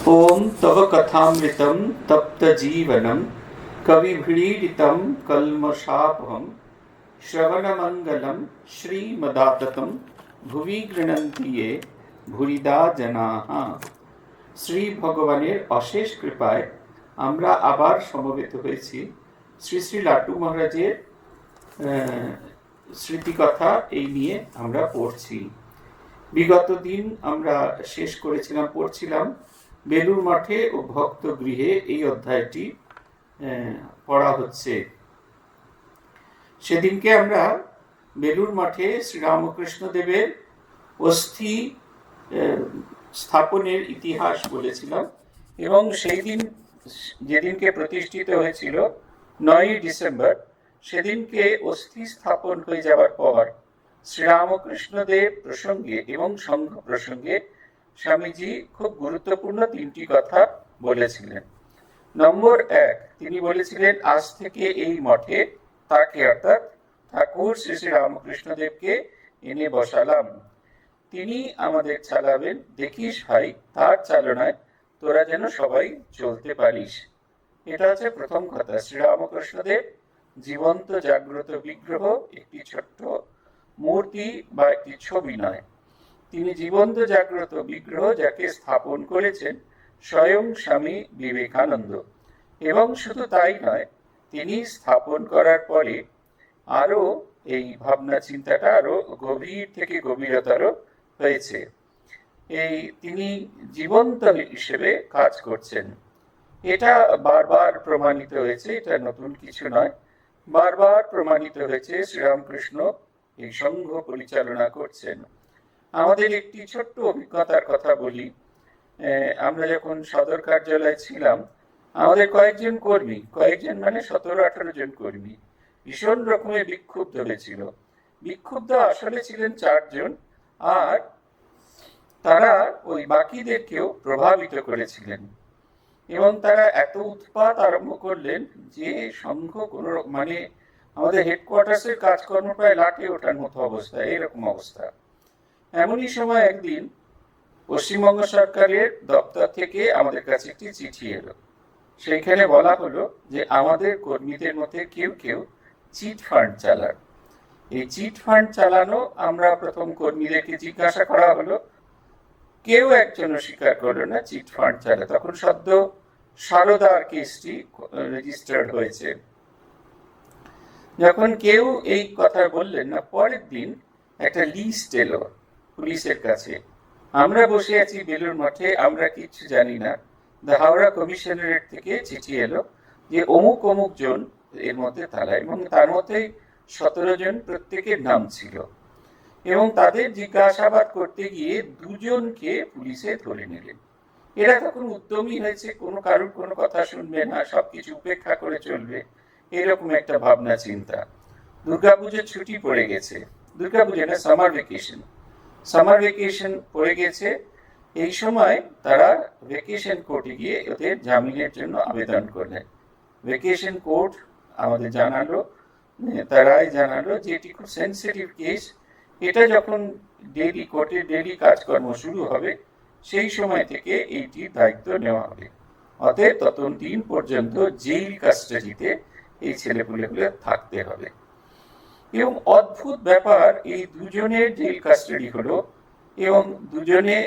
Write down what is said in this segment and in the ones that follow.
ओम तव कथामृतं तप्तजीवनं कविभिरीडितं कल्मषापहं श्रवणमंगलं श्रीमदाततं भुवि गृह्णन्ति ये भूरिदा जनाः। শ্রী ভগবানের অশেষ কৃপায় আমরা আবার সমবেত হয়েছি শ্রী শ্রী লাট্টু মহারাজের স্মৃতিকথা এই নিয়ে আমরা পড়ছি। বিগত দিন আমরা শেষ করেছিলাম, পড়ছিলাম বেলুর মঠে ও ভক্ত গৃহে, এই অধ্যায়টি পড়া হচ্ছে। সেদিনকে আমরা বেলুর মঠে শ্রীরামকৃষ্ণ দেবের অস্থি স্থাপনের ইতিহাস বলেছিলাম এবং সেই দিন যেদিনকে প্রতিষ্ঠিত হয়েছিল 9 ডিসেম্বর, সেদিনকে অস্থি স্থাপন হয়ে যাওয়ার পর শ্রীরামকৃষ্ণ দেব প্রসঙ্গে এবং সংঘ প্রসঙ্গে স্বামীজি খুব গুরুত্বপূর্ণ 3টি কথা বলেছিলেন। নম্বর 1, তিনি বলেছিলেন আজ থেকে এই মঠে তাকে অর্থাৎ ঠাকুর শ্রী শ্রী রামকৃষ্ণ দেবকে এনে বসালাম, তিনি আমাদের চালাবেন, দেখিস ভাই তার চালনায় তোরা যেন সবাই চলতে পারিস। এটা হচ্ছে প্রথম কথা। শ্রীরামকৃষ্ণ দেব জীবন্ত জাগ্রত বিগ্রহ, একটি ছোট্ট মূর্তি বা একটি ছবি নয়, তিনি জীবন্ত জাগ্রত বিগ্রহ, যাকে স্থাপন করেছেন স্বয়ং স্বামী বিবেকানন্দ। এবং শুধু তাই নয়, তিনি স্থাপন করার পরে আরো এই ভাবনা চিন্তাটা আরো গভীর থেকে গভীরতর হয়েছে। এই তিনি জীবন্ত হিসেবে কাজ করছেন, এটা বারবার প্রমাণিত হয়েছে, এটা নতুন কিছু নয়, বারবার প্রমাণিত হয়েছে। শ্রীরামকৃষ্ণ এই সংঘ পরিচালনা করছেন। আমাদের একটি ছোট্ট অভিজ্ঞতার কথা বলি। আমরা যখন সদর কার্যালয়ে ছিলাম, আমাদের কয়েকজন কর্মী, কয়েকজন মানে 17-18 জন কর্মী ভীষণ রকমের বিক্ষুব্ধ হয়েছিল। বিক্ষুব্ধ আসলে ছিলেন 4 জন, আর তারা ওই বাকিদেরকেও প্রভাবিত করেছিলেন এবং তারা এত উৎপাত আরম্ভ করলেন যে সংঘ কোনো মানে আমাদের হেডকোয়ার্টার্সের কাজকর্ম প্রায় লাটে ওঠার মতো অবস্থা, এরকম অবস্থা। এমনই সময় একদিন পশ্চিমবঙ্গ সরকারের দপ্তর থেকে আমাদের কাছে একটি চিঠি এলো। সেইখানে বলা হলো যে আমাদের কর্মীদের মধ্যে কেউ কেউ চিট ফান্ড চালান। এই চিট ফান্ড চালানো, আমরা প্রথম কর্মীদেরকে জিজ্ঞাসা করা হলো, কেউ একজনও স্বীকার করলো না চিট ফান্ড চালা। তখন সদ্য সারদার কেসটি রেজিস্টার্ড হয়েছে। যখন কেউ এই কথা বললেন না, পরের দিন একটা লিস্ট এলো পুলিশের কাছে। আমরা বসে আছি বেলুর মঠে, আমরা কিচ্ছু জানি না। দ্য হাওড়া কমিশনারেট থেকে চিঠি এলো যে অমুক অমুক জন এর মধ্যে তালা, এবং তার মধ্যেই 17 জন, প্রত্যেকের নাম ছিল। এবং তাদের জিজ্ঞাসাবাদ করতে গিয়ে 2 জনকে পুলিশে ধরে নিলেন। এরা তখন উদ্যমী হয়েছে, কোনো কারোর কোনো কথা শুনবে না, সবকিছু উপেক্ষা করে চলবে, এরকম একটা ভাবনা চিন্তা। দুর্গাপুজোর ছুটি পড়ে গেছে, দুর্গাপুজো না, সামার ভ্যাকেশন পড়ে গেছে। এই সময় তারা ভ্যাকেশন কোর্টে গিয়ে ওদের জামিনের জন্য আবেদন করলেন। ভ্যাকেশন কোর্ট আমাদের জানালো, তারাই জানালো যে এটি খুব সেন্সিটিভ কেস, এটা যখন ডেইলি কোর্টে ডেইলি কাজকর্ম শুরু হবে সেই সময় থেকে এইটির দায়িত্ব নেওয়া হবে। অতএব ততদিন পর্যন্ত জেল কাস্টাডিতে এই ছেলেপুলেগুলো থাকতে হবে। এবং অদ্ভুত ব্যাপার, এই 2 জনের জেল কাস্টাডি হলো এবং 2 জনে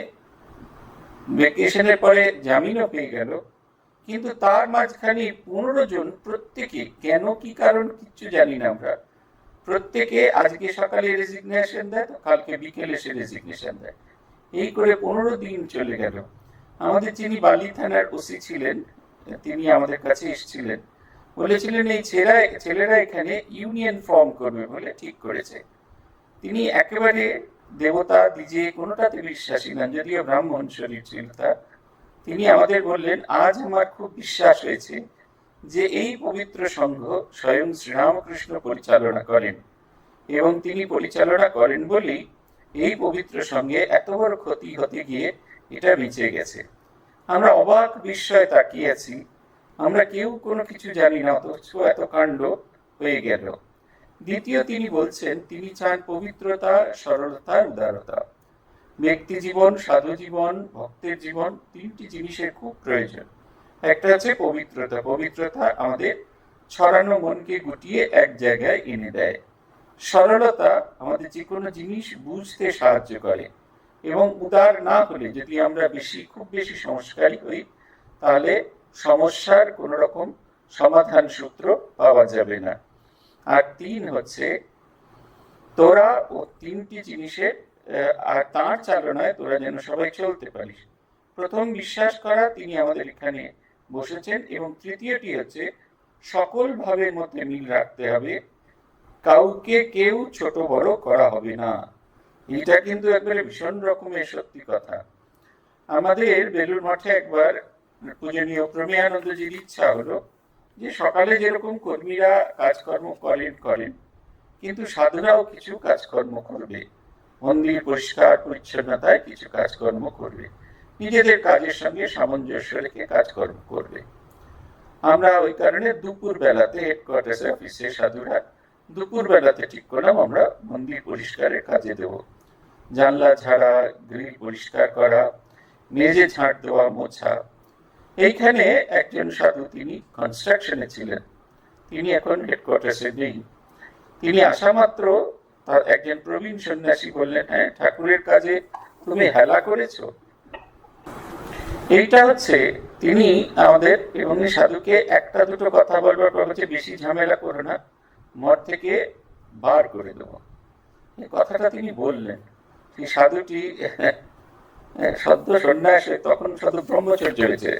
ভ্যাকেশনের পরে জামিনও পেয়ে গেল, কিন্তু তার মাঝখানে 15 জন প্রত্যেকে, কেন কি কারণ কিচ্ছু জানি না আমরা, প্রত্যেকে আজকে সকালে রেজিগনেশন দেয়, কালকে বিকেলে সে রেজিগনেশন দেয়। এই করে 15 দিন চলে গেল। আমাদের যিনি বালি থানার ওসি ছিলেন, তিনি আমাদের কাছে এসেছিলেন, বলেছিলেন এই ছেলেরা এখানে ইউনিয়ন ফর্ম করবে বলে ঠিক করেছে। তিনি একেবারে দেবতা দ্বিজে কোনোটাতে বিশ্বাসী নন, যদিও ব্রাহ্মণ শরীর ছিল তার। তিনি আমাদের বললেন, আজ আমার খুব বিশ্বাস হয়েছে যে এই পবিত্র সংঘ স্বয়ং শ্রীরামকৃষ্ণ পরিচালনা করেন, এবং তিনি পরিচালনা করেন বলেই এই পবিত্র সঙ্গে এত বড় ক্ষতি হতে গিয়ে এটা বেঁচে গেছে। আমরা অবাক বিস্ময়ে তাকিয়ে আছি, আমরা কেউ কোনো কিছু জানি না, অথচ এত কাণ্ড হয়ে গেল। দ্বিতীয়, তিনি বলছেন তিনি চান পবিত্রতা, সরলতা, উদারতা। ব্যক্তি জীবন, সাধু জীবন, ভক্তের জীবন, তিনটি জিনিসের খুব প্রয়োজন। একটা হচ্ছে পবিত্রতা। পবিত্রতা আমাদের ছড়ানো মনকে গুটিয়ে এক জায়গায় এনে দেয়। সরলতা আমাদের যে কোনো জিনিস বুঝতে সাহায্য করে, এবং উদার না হলে, যদি আমরা খুব বেশি সংস্কারী হই, তাহলে সমস্যার কোন রকম সমাধান সূত্র পাওয়া যাবে না। আর তিন হচ্ছে তোরা ও তিনটি জিনিসের আর তাঁর চালনায় তোরা যেন সবাই চলতে পারিস। প্রথম, বিশ্বাস করা তিনি আমাদের এখানে বসেছেন, এবং তৃতীয়টি হচ্ছে সকল ভাবের মধ্যে মিল রাখতে হবে, কাউকে কেউ ছোট বড় করা হবে না। এটা কিন্তু একবারে ভীষণ রকমের সত্যি কথা। আমাদের বেলুড় মঠে একবার পূজনীয় প্রমেয়ানন্দজির ইচ্ছা হলো যে সকালে যেরকম কর্মীরা কাজকর্ম করেন, কিন্তু সাধুরাও কিছু কাজকর্ম করবে, মন্দির পরিষ্কার পরিচ্ছন্নতায় কিছু কাজকর্ম করবে, নিজেদের কাজের সঙ্গে সামঞ্জস্য রেখে কাজকর্ম করবে। আমরা ওই কারণে দুপুর বেলাতে হেডকোয়ার্টার্সে অফিসে সাধুরা দুপুর বেলাতে ঠিক করলাম আমরা মন্দির পরিষ্কারের কাজে দেব। জানলা ঝাড়া, গ্রিল পরিষ্কার করা, মেঝে ঝাঁট দেওয়া, মোছা। এইখানে একজন সাধু, তিনি কনস্ট্রাকশনে ছিলেন, তিনি এখন হেডকোয়ার্টার্সে নেই। তিনি আসা মাত্র তার একজন প্রবীণ সন্ন্যাসী বললেন, হ্যাঁ, ঠাকুরের কাজে তুমি হেলা করেছো। এইটা হচ্ছে তিনি আমাদের, এবং সাধুকে একটা দুটো কথা বলবার পর হচ্ছে বেশি ঝামেলা করো না, মঠ থেকে বার করে দেবো, এই কথাটা তিনি বললেন। সেই সাধুটি সদ্য সন্ন্যাস, তখন সাধু ব্রহ্মচর্য হয়েছে,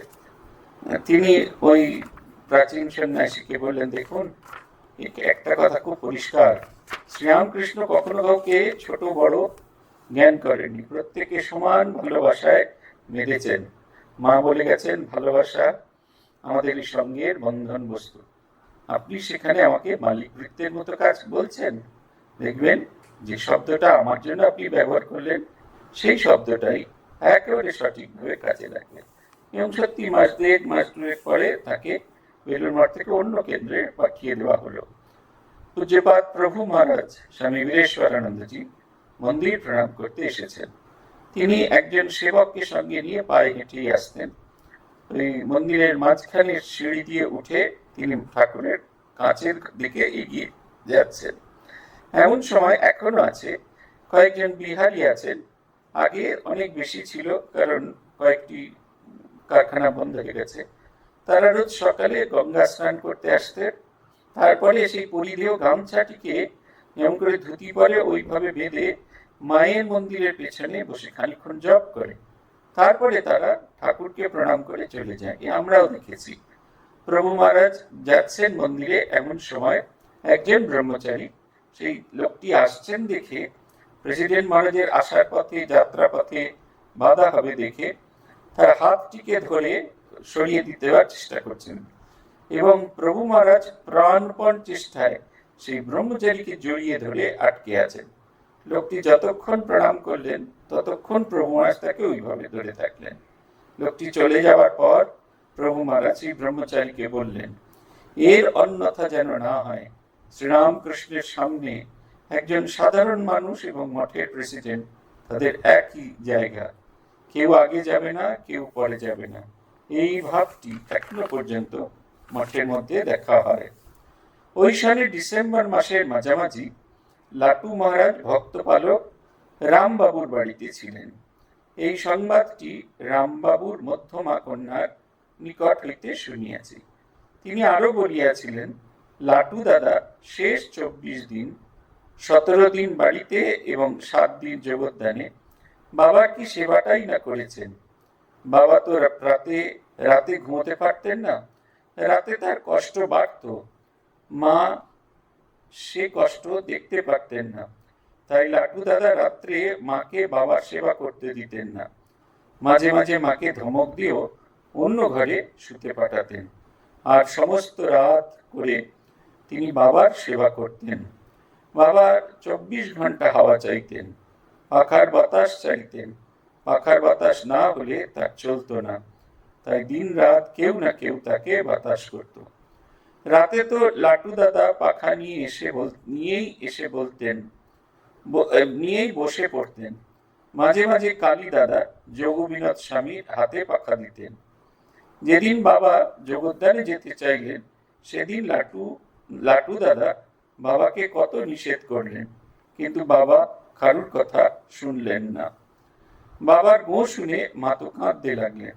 তিনি ওই প্রাচীন সন্ন্যাসীকে বললেন, দেখুন, একটা কথা খুব পরিষ্কার, শ্রীরামকৃষ্ণ কখনো কাউকে ছোট বড় জ্ঞান করেননি, প্রত্যেকে সমান ভালোবাসায় বেঁধেছেন। মা বলে গেছেন, ভালোবাসা আমাদের সঙ্গের বন্ধন বস্তু। আপনি সেখানে আমাকে মালিক বৃত্তের মতো কাজ বলছেন, দেখবেন যে শব্দটা আমার জন্য আপনি ব্যবহার করলেন, সেই শব্দটাই একেবারে সঠিকভাবে কাজে লাগবে। এবং সত্যি মাস দুয়েক পরে তাকে বেলুড় মঠ থেকে অন্য কেন্দ্রে পাঠিয়ে দেওয়া হলো। পূজ্যপাদ প্রভু মহারাজ স্বামী বীরেশ্বরানন্দজি মন্দির প্রণাম করতে এসেছেন। তিনি একজন সেবককে সঙ্গে নিয়ে পায়ে হেঁটেই আসতেন। ওই মন্দিরের মাঝখানে সিঁড়ি দিয়ে উঠে তিনি ঠাকুরের কাছের দিকে এগিয়ে যাচ্ছেন। এমন সময় এখনো আছে, কয়েকজন বিহারি আছেন, আগে অনেক বেশি ছিল, কারণ কয়েকটি কারখানা বন্ধ হয়ে গেছে। তারা রোজ সকালে গঙ্গা স্নান করতে আসতেন, তারপরে সেই পরিধেয় গামছাটিকে যেমন করে ধুতি পরে ওইভাবে বেঁধে মায়ের মন্দিরের পেছনে বসে খানিক্ষণ জপ করে, তারপরে তারা ঠাকুরকে প্রণাম করে চলে যায়। আমরাও দেখেছি। প্রভু মহারাজ যাচ্ছেন মন্দিরে, এমন সময় একজন ব্রহ্মচারী সেই লোকটি আসছেন দেখে, প্রেসিডেন্ট মহারাজের আসার পথে, যাত্রা পথে বাধা হবে দেখে তার হাতটিকে ধরে সরিয়ে দিতে চেষ্টা করছেন, এবং প্রভু মহারাজ প্রাণপণ চেষ্টায় সেই ব্রহ্মচারীকে জড়িয়ে ধরে আটকে আছেন। লোকটি যতক্ষণ প্রণাম করলেন ততক্ষণ প্রভু মহারাজ তাকে ওইভাবে ধরে থাকলেন। লোকটি চলে যাওয়ার পর প্রভু মহারাজ সেই ব্রহ্মচারীকে বললেন, এর অন্যথা যেন না হয়। শ্রীরামকৃষ্ণের সামনে একজন সাধারণ মানুষ এবং মঠের প্রেসিডেন্ট, তাদের একই জায়গা, কেউ আগে যাবে না, কেউ পরে যাবে না। এই ভাবটি এখনো পর্যন্ত মঠের মধ্যে দেখা হয়। ওই সালে ডিসেম্বর মাসের মাঝামাঝি লাটু মহারাজ ভক্তপালক রামবাবুর বাড়িতে ছিলেন। এই সংবাদটি রামবাবুর মধ্যমা কন্যার নিকট হইতে শুনিয়াছি। তিনি আরো বলিয়াছিলেন, লাটু দাদা শেষ 24 দিন, 17 দিন বাড়িতে এবং 7 দিন জগদ্দানে বাবার কি সেবাটাই না করেছেন। বাবা তো রাতে ঘুমোতে পারতেন না, রাতে তার কষ্ট বাড়ত, মা সে কষ্ট দেখতে পারতেন না, তাই লাটু দাদা রাত্রে মাকে বাবার সেবা করতে দিতেন না। মাঝে মাঝে মাকে ধমক দিয়েও অন্য ঘরে শুতে পাঠাতেন, আর সমস্ত রাত করে তিনি বাবার সেবা করতেন। বাবার 24 ঘন্টা হাওয়া চাইতেন, পাখার বাতাস চাইতেন, পাখার বাতাস না হলে তার চলতো না, তাই দিন রাত কেউ না কেউ তাকে বাতাস করত। রাতে তো লাটু দাদা পাখা নিয়েই বসে পড়তেন। মাঝে মাঝে কালী দাদা যোগবিনোদ স্বামীর হাতে পাখা দিতেন। যেদিন বাবা যোগোদ্যানে যেতে চাইলেন সেদিন লাটু দাদা বাবাকে কত নিষেধ করলেন, কিন্তু বাবা কারুর কথা শুনলেন না। বাবার গো শুনে মা তো কাঁদতে লাগলেন।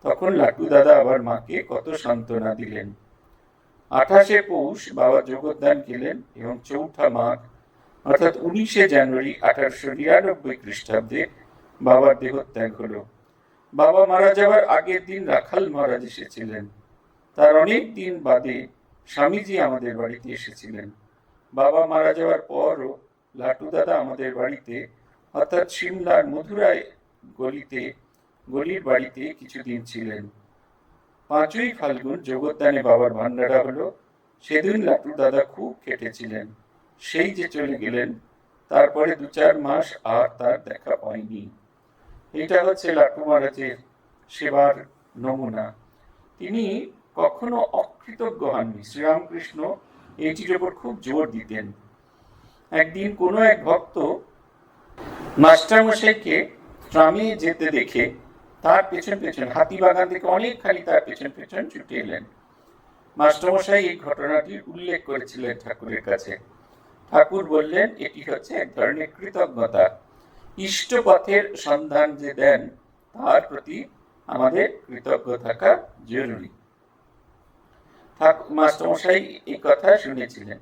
তখন লাটু দাদা আবার মাকে কত সান্ত্বনা দিলেন। 28শে পৌষ বাবা যোগোদ্যান গেলেন এবং 4ঠা মাঘ অর্থাৎ 19শে জানুয়ারি 1899 খ্রিস্টাব্দে বাবার দেহত্যাগ হলো। বাবা মারা যাওয়ার আগের দিন রাখাল মহারাজ এসেছিলেন। তার অনেক দিন বাদে স্বামীজি আমাদের বাড়িতে এসেছিলেন। বাবা মারা যাওয়ার পরও লাটু দাদা আমাদের বাড়িতে অর্থাৎ সিমলার মধুরায় গলির বাড়িতে কিছুদিন ছিলেন। 5ই ফাল্গুন যোগোদ্যানে বাবার ভান্ডারা হলো। সেদিন লাটু দাদা খুব কেটেছিলেন। সেই যে চলে গেলেন, তারপরে 2-4 মাস আর তার দেখা পায়নি। এটা হচ্ছে লাটু মহারাজের সেবার নমুনা। তিনি কখনো অকৃতজ্ঞ হননি। শ্রীরামকৃষ্ণ এইটির ওপর খুব জোর দিতেন। একদিন কোনো এক ভক্ত মাস্টারমশাইকে ট্রামে যেতে দেখে তার পেছন পেছন হাতিবাগান থেকে অনেকখানি তার পেছন পেছন ছুটে এলেন। মাস্টারমশাই এই ঘটনাটির উল্লেখ করেছিলেন ঠাকুরের কাছে। ঠাকুর বললেন, এটি হচ্ছে এক ধরনের কৃতজ্ঞতা। ইষ্ট পথের সন্ধান যে দেন তার প্রতি আমাদের কৃতজ্ঞ থাকা জরুরি। মাস্টারমশাই এই কথা শুনেছিলেন।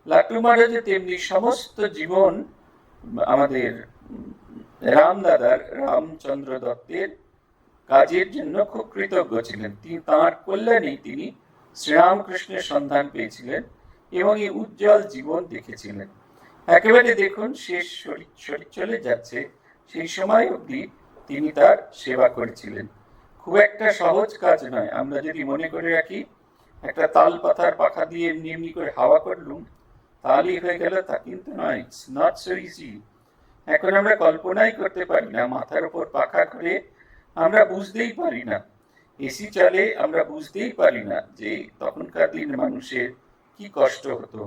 লাটু মহারাজও তেমনি সমস্ত জীবন আমাদের রামচন্দ্র দত্তের কাজের জন্য খুব কৃতজ্ঞ ছিলেন। তিনি তাঁর কল্যাণেই তিনি শ্রীরামকৃষ্ণের সন্ধান পেয়েছিলেন এবং এই উজ্জ্বল জীবন দেখেছিলেন। একেবারে দেখুন শেষ শরীর চলে যাচ্ছে, সেই সময় অবধি তিনি তার সেবা করেছিলেন। খুব একটা সহজ কাজ নয়। আমরা যদি মনে করে রাখি একটা তাল পাতার পাখা দিয়ে এমনি এমনি করে হাওয়া করলুম তাহলেই হয়ে গেল, তা কিন্তু নয়। It's not so easy. এখন আমরা কল্পনাই করতে পারি না, মাথার উপর পাখা করে আমরা বুঝতেই পারি না। এসি চলে, আমরা বুঝতেই পারি না যে তখনকার দিন মানুষের কি কষ্ট হতো।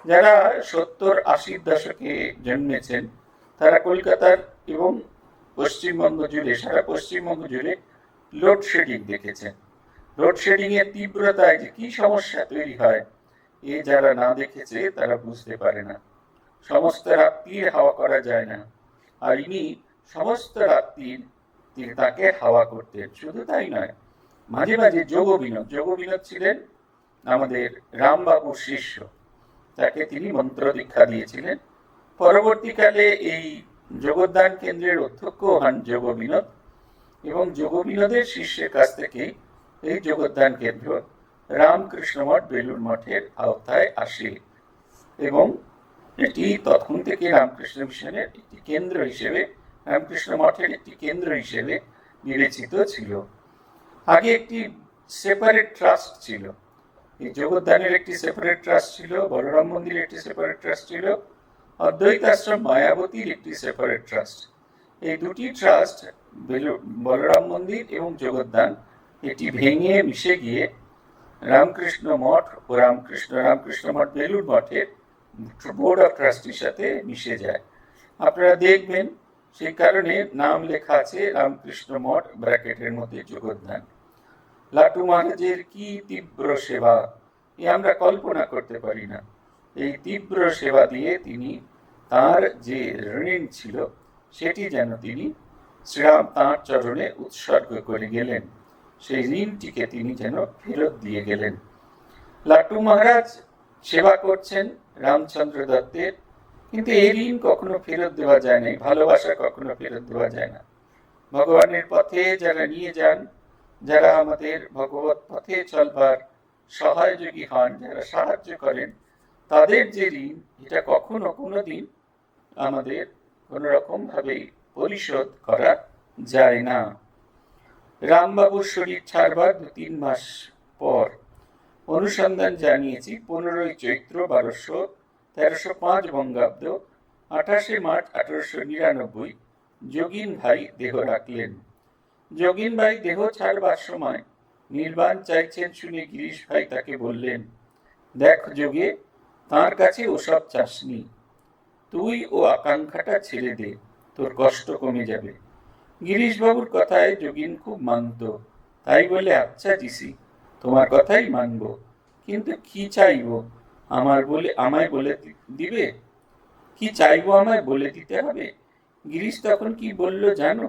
যারা 70-80 দশকে জন্মেছেন তারা কলকাতার এবং পশ্চিমবঙ্গ জুড়ে, সারা পশ্চিমবঙ্গ জুড়ে লোডশেডিং দেখেছেন। লোডশেডিং এর তীব্রতায় যে কি সমস্যা তৈরি হয়, এ যারা না দেখেছে তারা বুঝতে পারে না। সমস্ত রাত্রির হাওয়া করা যায় না, আর ইনি সমস্ত রাত্রির তিনি তাকে হাওয়া করতেন। শুধু তাই নয়, মাঝে মাঝে যোগবিনোদ ছিলেন আমাদের রামবাবুর শিষ্য। তাকে তিনি মন্ত্র দীক্ষা দিয়েছিলেন। পরবর্তীকালে এই যোগদান কেন্দ্রের অধ্যক্ষ হন যোগবিনোদ, এবং যোগবিনোদের শিষ্যের কাছ থেকেই এই যোগদান কেন্দ্র রামকৃষ্ণ মঠ বেলুড় মঠের আওতায় আসে এবং এটি তখন থেকে রামকৃষ্ণ মিশনের একটি কেন্দ্র হিসেবে, রামকৃষ্ণ মঠের একটি কেন্দ্র হিসেবে বিবেচিত ছিল। আগে একটি সেপারেট ট্রাস্ট ছিল। এই যোগদানের একটি সেপারেট ট্রাস্ট ছিল, বলরাম মন্দিরের একটি সেপারেট ট্রাস্ট ছিল, অদ্বৈত আশ্রম মায়াবতীর একটি সেপারেট ট্রাস্ট। এই দুটি ট্রাস্ট বলরাম মন্দির এবং যোগদান এটি ভেঙে মিশে গিয়ে রামকৃষ্ণ মঠ ও রামকৃষ্ণ মঠ বেলুড় মঠের বোর্ড অফ ট্রাস্টির সাথে মিশে যায়। আপনারা দেখবেন সেই কারণে নাম লেখা আছে রামকৃষ্ণ মঠ ব্র্যাকেটের মধ্যে যোগদান। লাটু মহারাজের কি তীব্র সেবা, এ আমরা কল্পনা করতে পারি না। এই তীব্র সেবা দিয়ে তিনি তার যে ঋণ ছিল সেটি যেন তিনি শ্রীরাম তাঁর চরণে উৎসর্গ করে গেলেন, সেই ঋণটিকে তিনি যেন ফেরত দিয়ে গেলেন। লাটু মহারাজ সেবা করছেন রামচন্দ্র দত্তের, কিন্তু এই ঋণ কখনো ফেরত দেওয়া যায় না, ভালোবাসা কখনো ফেরত দেওয়া যায় না। ভগবানের পথে যারা নিয়ে যান, যারা আমাদের ভগবত পথে চলবার সহযোগী হন, যারা সাহায্য করেন, তাদের যে ঋণ, এটা কখনো কোনোদিন আমাদের কোনো রকম ভাবেই পরিশোধ করা যায় না। রামবাবুর শরীর ছাড়বার 2-3 মাস পর অনুসন্ধান জানিয়েছি 15ই চৈত্র 1305 বঙ্গাব্দ 28শে মার্চ 1899 যোগিন ভাই দেহ রাখলেন। যোগিন ভাই দেহ ছাড়বার সময় নির্বাণ চাইছেন শুনে গিরিশ ভাই তাকে বললেন, দেখ যোগে, তাঁর কাছে ওসব চাসনি, তুই ও আকাঙ্ক্ষাটা ছেড়ে দে, তোর কষ্ট কমে যাবে। গিরিশবাবুর কথায় যোগিন খুব মানত, তাই বলে আচ্ছা জিসি, তোমার কথাই মানব, কিন্তু কি চাইবো আমায় বলে দিবে? কি চাইবো আমায় বলে দিতে হবে? গিরিশ তখন কি বলল জানো?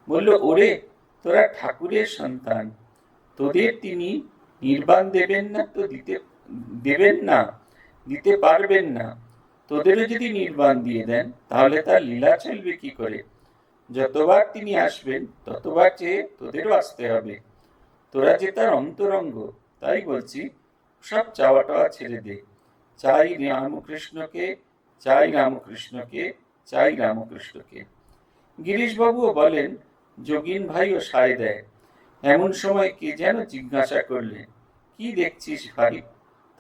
বলল, ওরে তোরা ঠাকুরের সন্তান, তোদের তিনি নির্বাণ দেবেন না তো দিতে পারবেন না। তোদেরও যদি নির্বাণ দিয়ে দেন তাহলে তার লীলা চলবে কি করে? যতবার তিনি আসবেন ততবার চেয়ে তোদেরও আসতে হবে। তোরা যে তার অন্তরঙ্গ, তাই বলছি সব চাওয়া টাওয়া ছেড়ে দে। চাই রামকৃষ্ণকে, চাই রামকৃষ্ণকে, চাই রামকৃষ্ণকে। গিরিশবাবুও বলেন, যোগিন ভাইও সায় দেয়। এমন সময় কে যেন জিজ্ঞাসা করলেন, কি দেখছিস ভাই?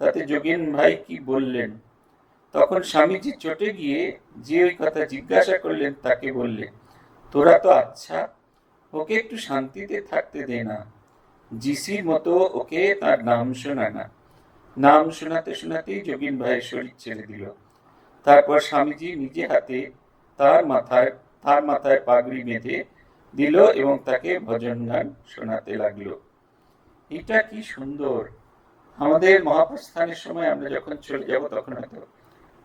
তাতে যোগিন ভাই কি বললেন? তখন স্বামীজি চটে গিয়ে যে ওই কথা জিজ্ঞাসা করলেন তাকে বললেন, তোরা তো আচ্ছা, ওকে একটু শান্তিতে থাকতে দে না। জিসির মতো ওকে তার নাম শোনা না। নাম শোনাতে শোনাতেই যোগিন ভাইয়ের শরীর ছেড়ে দিল। তারপর স্বামীজি নিজে হাতে তার মাথায় পাগড়ি বেঁধে দিল এবং তাকে ভজন গান শোনাতে লাগলো। এটা কি সুন্দর! আমাদের মহাপ্রস্থানের সময় আমরা যখন চলে যাব তখন হয়তো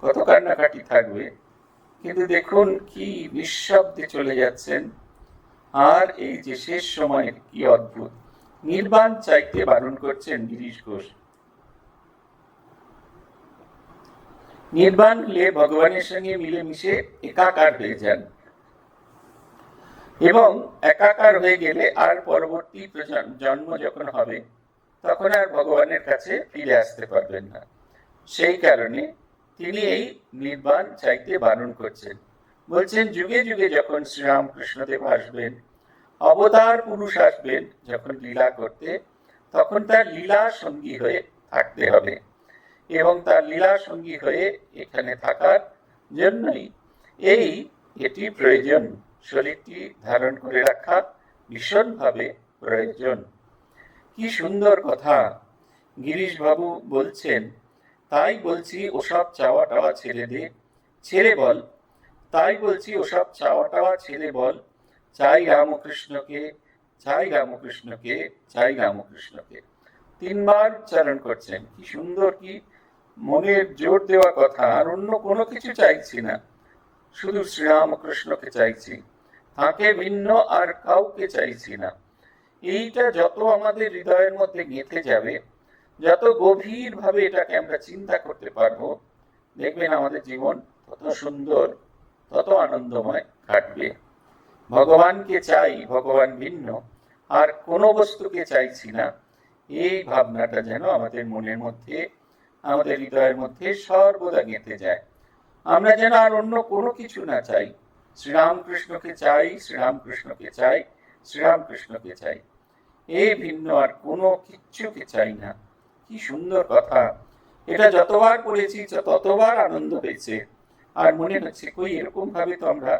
কত কান্নাকাটি থাকবে, কিন্তু দেখুন কি নিঃশব্দে চলে যাচ্ছেন। আর এই যে শেষ সময়ের কি অদ্ভুত নির্বাণ চাইতে বারণ করছেন গিরিশ ঘোষ। নির্বাণ হলে ভগবানের সঙ্গে মিলেমিশে একাকার হয়ে যান, এবং একাকার হয়ে গেলে আর পরবর্তী জন্ম যখন হবে তখন আর ভগবানের কাছে ফিরে আসতে পারবেন না। সেই কারণে তিনি এই নির্বাণ চাইতে বারণ করছেন। বলছেন, যুগে যুগে যখন শ্রীরামকৃষ্ণদেব আসবেন, অবতার পুরুষ আসবেন যখন লীলা করতে, তখন তার লীলা সঙ্গী হয়ে থাকতে হবে, এবং তার লীলা সঙ্গী হয়ে এখানে থাকার জন্যই এটি প্রয়োজন। শরীরটি ধারণ করে রাখা ভীষণভাবে প্রয়োজন। কি সুন্দর কথা গিরিশ বাবু বলছেন। তাই বলছি ওসব চাওয়া টাওয়া ছেড়ে বল। তাই বলছি ওসব চাওয়া টাওয়া ছেড়ে বল, চাই রামকৃষ্ণকে, চাই রামকৃষ্ণকে, চাই রামকৃষ্ণকে। 3 বার উচ্চারণ করছেন। কি সুন্দর, কি মনের জোর দেওয়া কথা। আর অন্য কোনো কিছু চাইছি না, শুধু শ্রীরামকৃষ্ণকে চাইছি, তাকে ভিন্ন আর কাউকে চাইছি না। এইটা যত আমাদের হৃদয়ের মধ্যে গেঁথে যাবে, যত গভীর ভাবে এটাকে আমরা চিন্তা করতে পারবো, দেখবেন আমাদের জীবন তত সুন্দর, তত আনন্দময় কাটবে। ভগবানকে চাই, ভগবান ভিন্ন আর কোনো বস্তুকে চাইছি না, এই ভাবনাটা যেন আমাদের মনের মধ্যে, আমাদের হৃদয়ের মধ্যে সর্বদা গেঁথে যায়। আমরা যেন আর অন্য কোনো কিছু না চাই, শ্রীরামকৃষ্ণকে চাই, শ্রীরামকৃষ্ণকে চাই, শ্রীরামকৃষ্ণকে চাই, এই ভিন্ন আর কোনো কিচ্ছুকে চাই না। কি সুন্দর কথা! এটা যতবার পড়েছি ততবার আনন্দ হয়েছে, আর মনে হচ্ছে কই এরকম ভাবে তো আমরা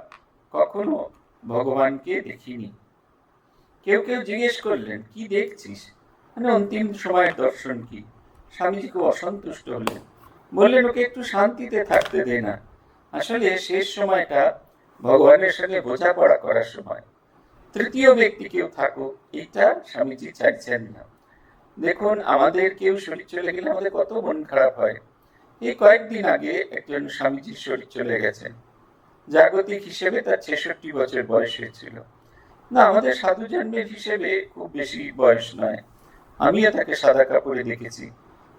কখনো ভগবানকে দেখিনি। কেউ কেউ জিজ্ঞেস করলেন, কি দেখছিস? মানে অন্তিম সময়ের দর্শন কি? স্বামীজি খুব অসন্তুষ্ট হলেন, বললেন, ওকে একটু শান্তিতে থাকতে দে না। আসলে শেষ সময়টা ভগবানের সঙ্গে বোঝাপড়া করার সময়। তৃতীয় ব্যক্তি কেউ থাকুক, এইটা স্বামীজি চাইছেন না। দেখুন, আমাদের কেউ শরীর চলে গেলে আমাদের কত মন খারাপ হয়। এই কয়েকদিন আগে একজন স্বামীজির শরীর চলে গেছেন। জাগতিক হিসেবে তার 66 বছর বয়স হয়েছিল। না, আমাদের সাধু জন্মের হিসেবে খুব বেশি বয়স নয়। আমিও তাকে সাদা কাপড়ে দেখেছি।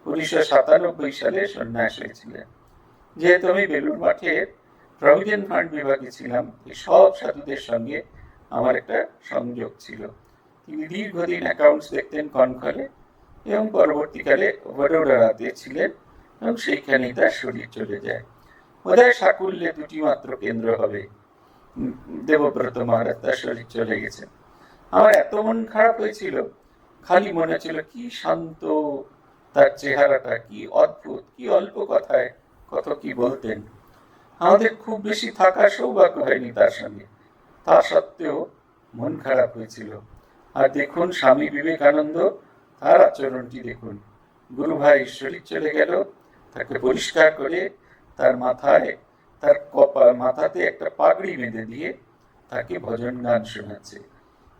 1997 সালে সন্ন্যাস হয়েছিলেন। যেহেতু আমি বেলুড় মাঠের প্রভিডেন্ট ফান্ড বিভাগে ছিলাম, সব সাধুদের সঙ্গে আমার একটা সংযোগ ছিল। তিনি দীর্ঘদিন অ্যাকাউন্টস দেখতেন কনকলে, এবং পরবর্তীকালে বড়োড়াতে ছিলেন, এবং সেইখানেই তার শরীর চলে যায়। বোধহয় সাকুল্যে 2টি মাত্র কেন্দ্র হবে। দেবব্রত মহারাজ তার শরীর চলে গেছে। আমার এত মন খারাপ হয়েছিল, খালি মনে হচ্ছিল কি শান্ত তার চেহারাটা, কি অদ্ভুত, কি অল্প কথায় কত কি বলতেন। আমাদের খুব বেশি থাকার সৌভাগ্য হয়নি তার সঙ্গে, তা সত্ত্বেও মন খারাপ হয়েছিল। আর দেখুন স্বামী বিবেকানন্দ, তার আচরণটি দেখুন। গুরু ভাই শরীর চলে গেল, তাকে পরিষ্কার করে তার মাথাতে একটা পাগড়ি বেঁধে দিয়ে তাকে ভজন গান শোনাচ্ছে।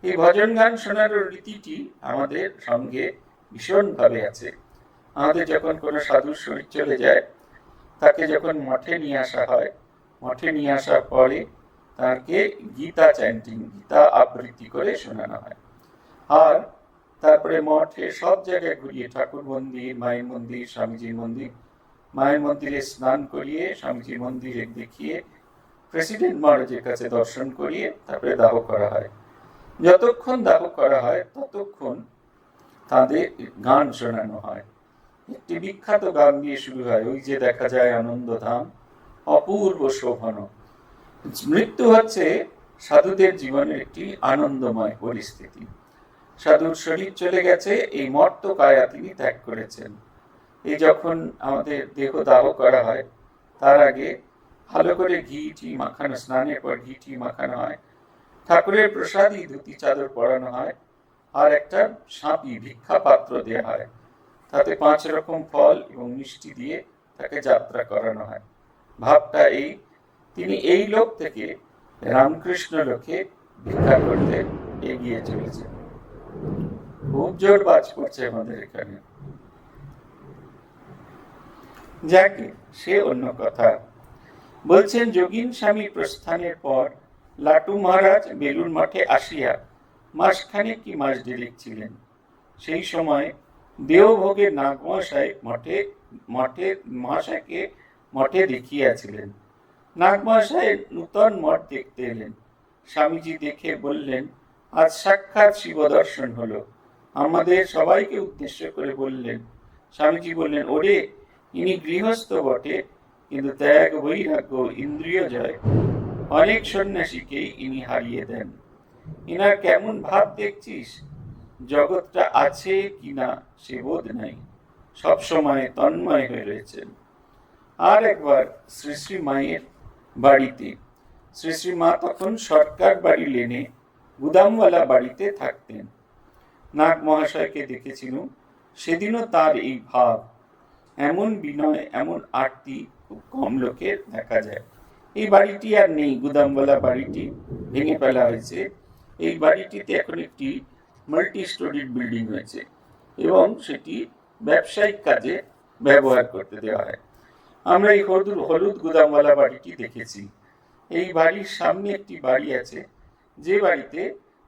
এই ভজন গান শোনানোর রীতিটি আমাদের সঙ্গে ভীষণভাবে আছে। আমাদের যখন কোনো সাধুর শরীর চলে যায়, তাকে যখন মঠে নিয়ে আসা হয়, মঠে নিয়ে আসার পরে তাকে গীতা চ্যান্টিং, গীতা আবৃত্তি করে শোনানো হয়। আর তারপরে মঠে সব জায়গায় ঘুরিয়ে, ঠাকুর মন্দির, মায়ের মন্দির, স্বামীজির মন্দির, মায়ের মন্দিরে স্নান করিয়ে, স্বামীজির মন্দিরে দেখিয়ে, প্রেসিডেন্ট মহারাজের কাছে দর্শন করিয়ে তারপরে দাহ করা হয়। যতক্ষণ দাহ করা হয় ততক্ষণ তাদের গান শোনানো হয়। একটি বিখ্যাত গান দিয়ে শুরু হয়, ওই যে দেখা যায় আনন্দধাম অপূর্ব শোভন। মৃত্যু হচ্ছে সাধুদের জীবনের একটি আনন্দময় পরিস্থিতি। সাধুর শরীর চলে গেছে, এই মর্ত কায়া তিনি ত্যাগ করেছেন। এই যখন আমাদের দেহ দাহ করা হয়, তার আগে ভালো করে ঘি টি মাখানো, স্নানের পর ঘি টি মাখানো হয়, ঠাকুরের প্রসাদী ধুতি চাদর পরানো হয়, আর একটা সাঁপি ভিক্ষা পাত্র দেওয়া হয়, তাতে 5 রকম ফল এবং মিষ্টি দিয়ে তাকে যাত্রা করানো হয়। ভাবটা এই, তিনি এই লোক থেকে রামকৃষ্ণ লোকে ভিক্ষা করতে এগিয়ে চলেছেন। খুব জোর বাজ পড়ছে আমাদের এখানে। যাকে সে অন্য কথা। বলছেন, যোগীন স্বামী প্রস্থানের পর লাটু মহারাজ বেলুর মঠে আসিয়া মাসখানেক কি মাস ডেলিক ছিলেন। সেই সময় দেওভোগের নাগমশাই মঠে দেখিয়াছিলেন। নাগমশাই নূতন মঠ দেখতে এলেন। স্বামীজি দেখে বললেন, আজ সাক্ষাৎ শিব দর্শন হলো। আমাদের সবাইকে উদ্দেশ্য করে বললেন। স্বামীজি বললেন, ওরে, ইনি গৃহস্থ বটে, কিন্তু ত্যাগ, বৈরাগ্য, ইন্দ্রিয় জয় অনেক সন্ন্যাসীকেই ইনি হারিয়ে দেন। ইনার কেমন ভাব দেখছিস? জগৎটা আছে কিনা সে বোধ নাই, সব সময় তন্ময় হয়ে রয়েছেন। আর একবার শ্রী শ্রী মায়ের বাড়িতে, শ্রী শ্রী মা তখন সরকার বাড়ি লেনে গুদামওয়ালা বাড়িতে থাকতেন। নাগ মহাশয়কে দেখেছিলুম, সেদিনও তার এই ভাব, এমন বিনয়, এমন আরতি খুব কম লোকের দেখা যায়। এই বাড়িটি আর নেই, গুদামওয়ালা বাড়িটি ভেঙে ফেলা হয়েছে। এই বাড়িটিতে এখন একটি মাল্টি স্টোরিড বিল্ডিং হয়েছে এবং সেটি ব্যবসায়িক কাজে ব্যবহার করতে দেওয়া হয়। আমরা এই হলুদ গুদামওয়ালা বাড়িটি দেখেছি। এই বাড়ির সামনে একটি বাড়ি আছে, যে বাড়িতে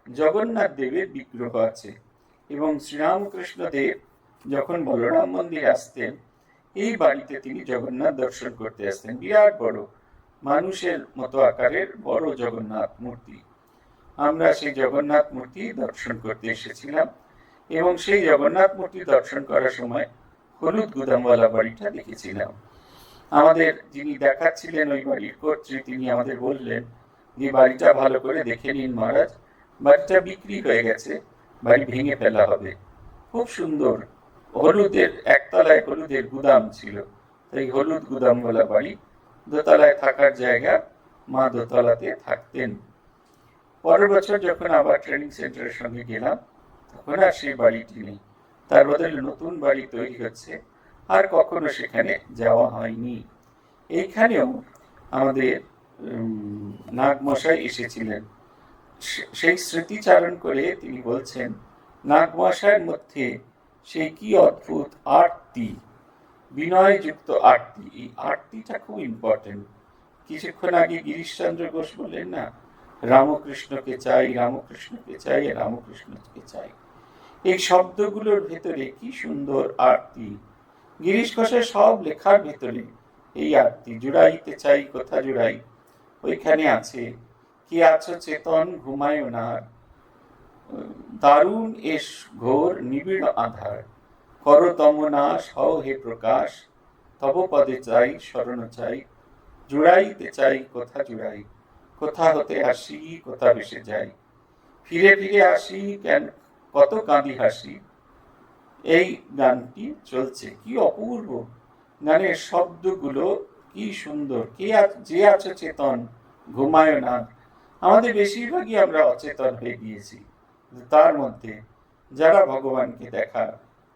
জগন্নাথ দেবের বিগ্রহ আছে, এবং শ্রীরামকৃষ্ণ দেব যখন বলরাম মন্দির আসতেন, এই বাড়িতে তিনি জগন্নাথ দর্শন করতে আসতেন। বিরাট বড়, মানুষের মতো আকারের বড় জগন্নাথ মূর্তি। আমরা সেই জগন্নাথ মূর্তি দর্শন করতে এসেছিলাম এবং সেই জগন্নাথ মূর্তি দর্শন করার সময় হলুদ গুদামওয়ালা বাড়িটা দেখেছিলাম। আমাদের যিনি দেখাচ্ছিলেন ওই বাড়ির কর্ত্রী, তিনি আমাদের বললেন যে বাড়িটা ভালো করে দেখে নিন মহারাজ, বাড়িটা বিক্রি হয়ে গেছে, বাড়ি ভেঙে ফেলা হবে। খুব সুন্দর, হলুদের একতলায় হলুদের গুদাম ছিল, তাই হলুদ গুদামওয়ালা বাড়ি, দোতলায় থাকার জায়গা, মা দোতলাতে থাকতেন। পরের বছর যখন আবার ট্রেনিং সেন্টারের সঙ্গে গেলাম, তখন আর সেই বাড়িটি নেই, তার বদলে নতুন বাড়ি তৈরি হচ্ছে, আর কখনো সেখানে যাওয়া হয়নি। এইখানেও আমাদের নাগমশাই এসেছিলেন। সেই স্মৃতিচারণ করে তিনি বলছেন, নাগমশাইয়ের মধ্যে সেই কি অদ্ভুত আরতি, বিনয়যুক্ত আরতি। এই আরতিটা খুব ইম্পর্টেন্ট। কিছুক্ষণ আগে গিরিশচন্দ্র ঘোষ বললেন না, রামকৃষ্ণকে চাই, রামকৃষ্ণকে চাই, রামকৃষ্ণকে চাই। এই শব্দগুলোর ভেতরে কি সুন্দর আরতি। গিরিশ ঘোষের সব লেখার ভেতরে এই আরতি। জুড়াইতে চাই কোথা জুড়াই, ওইখানে আছে, কি আছো চেতন ঘুমায় না, দারুণ এস ঘোর নিবিড় আধার, কর তমনাশ হও হে প্রকাশ, তব পদে চাই শরণ চাই, জুড়াইতে চাই কোথা জুড়াই, কোথা হতে আসি কোথা ভেসে যাই, ফিরে ফিরে আসি কেন কত কাঁদি হাসি। এই গানটি চলছে, কি অপূর্ব গানের শব্দগুলো, কি সুন্দর। যে আছে চেতন ঘুমায় না, আমাদের বেশিরভাগই আমরা অচেতন হয়ে গিয়েছি, তার মধ্যে যারা ভগবানকে দেখার,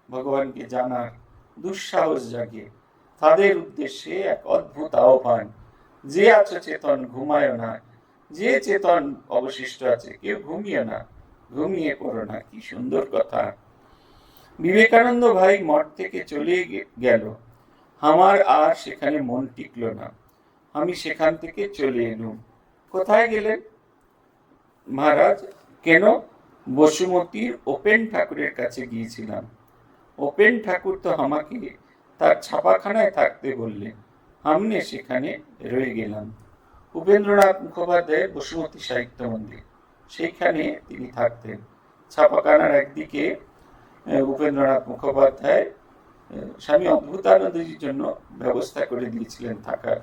ভগবানকে জানার দুঃসাহস জাগে, তাদের উদ্দেশ্যে এক অদ্ভুত আহ্বান, যে আছে চেতন ঘুমায় না। যে চেতন অবশিষ্ট আছে কেউ ঘুমিয়ে না, ঘুমিয়ে পড়ো না। কি সুন্দর কথা। বিবেকানন্দ ভাই মঠ থেকে চলে গেল, আমার আর সেখানে মন টিকলো না, আমি সেখান থেকে চলে এলুম। কোথায় গেলেন মহারাজ? কেন? বসুমতীর উপেন ঠাকুরের কাছে গিয়েছিলাম। উপেন ঠাকুর তো আমাকে তার ছাপাখানায় থাকতে বললেন, আমি সেখানে রয়ে গেলাম। উপেন্দ্রনাথ মুখোপাধ্যায় বসুমতী সাহিত্য মন্দির, সেইখানে তিনি থাকতেন। ছাপাখানার একদিকে উপেন্দ্রনাথ মুখোপাধ্যায় স্বামী অদ্ভুতানন্দজির জন্য ব্যবস্থা করে দিয়েছিলেন থাকার,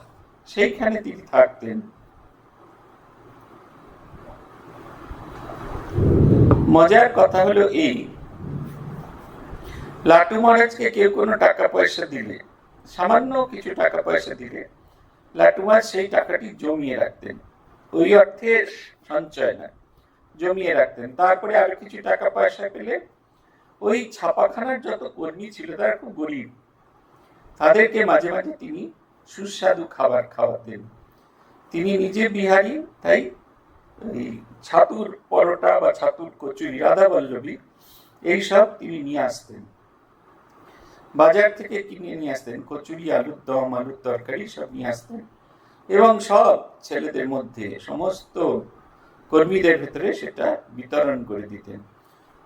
সেইখানে তিনি থাকতেন। মজার কথা হলো এই, লাটু মহারাজকে কেউ কোনো টাকা পয়সা দিলে, সামান্য কিছু টাকা পয়সা দিলে, লাটু মহারাজ সেই টাকাটি জমিয়ে রাখতেন। ওই অর্থে সঞ্চয় না, জমিয়ে রাখতেন। তারপরে আরো কিছু টাকা পয়সা পেলে ওই ছাপাখানার যত কর্মী ছিল তারা খুব গরিব, তাদেরকে মাঝে মাঝে তিনি সুস্বাদু খাবার খাওয়াতেন। তিনি নিজে বিহারী, তাই এই ছাতুর পরোটা বা ছাতুর কচুরি, রাধা বল্লভী, এইসব তিনি নিয়ে আসতেন, বাজার থেকে কিনে নিয়ে আসতেন। কচুরি, আলুর দম, আলুর তরকারি সব নিয়ে আসতেন এবং সব ছেলেদের মধ্যে, সমস্ত কর্মীদের ভেতরে সেটা বিতরণ করে দিতেন।